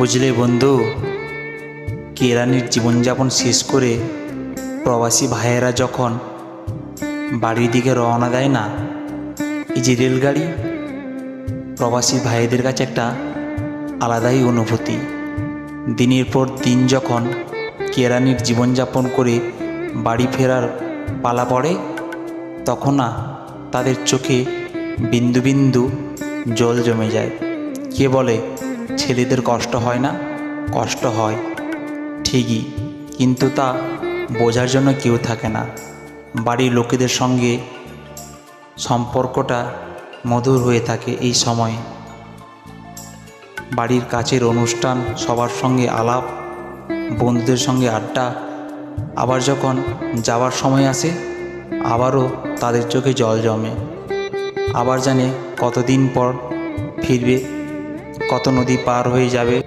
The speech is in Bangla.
বুঝলে বন্ধু, কেরানির জীবনযাপন শেষ করে প্রবাসী ভাইয়েরা যখন বাড়ির দিকে রওনা দেয় না, এই যে রেলগাড়ি, প্রবাসী ভাইদের কাছে একটা আলাদাই অনুভূতি। দিনের পর দিন যখন কেরানির জীবনযাপন করে বাড়ি ফেরার পালা পড়ে, তখন না তাদের চোখে বিন্দু বিন্দু জল জমে যায়। কে বলে ছেলেদের কষ্ট হয় না? কষ্ট হয় ঠিকই, কিন্তু তা বোঝার জন্য কেউ থাকে না। বাড়ির লোকেদের সঙ্গে সম্পর্কটা মধুর হয়ে থাকে এই সময়ে। বাড়ির কাছের অনুষ্ঠান, সবার সঙ্গে আলাপ, বন্ধুদের সঙ্গে আড্ডা, আবার যখন যাওয়ার সময় আসে আবারও তাদের চোখে জল জমে। আবার জানে কতদিন পর ফিরবে, কত নদী পার হয়ে যাবে।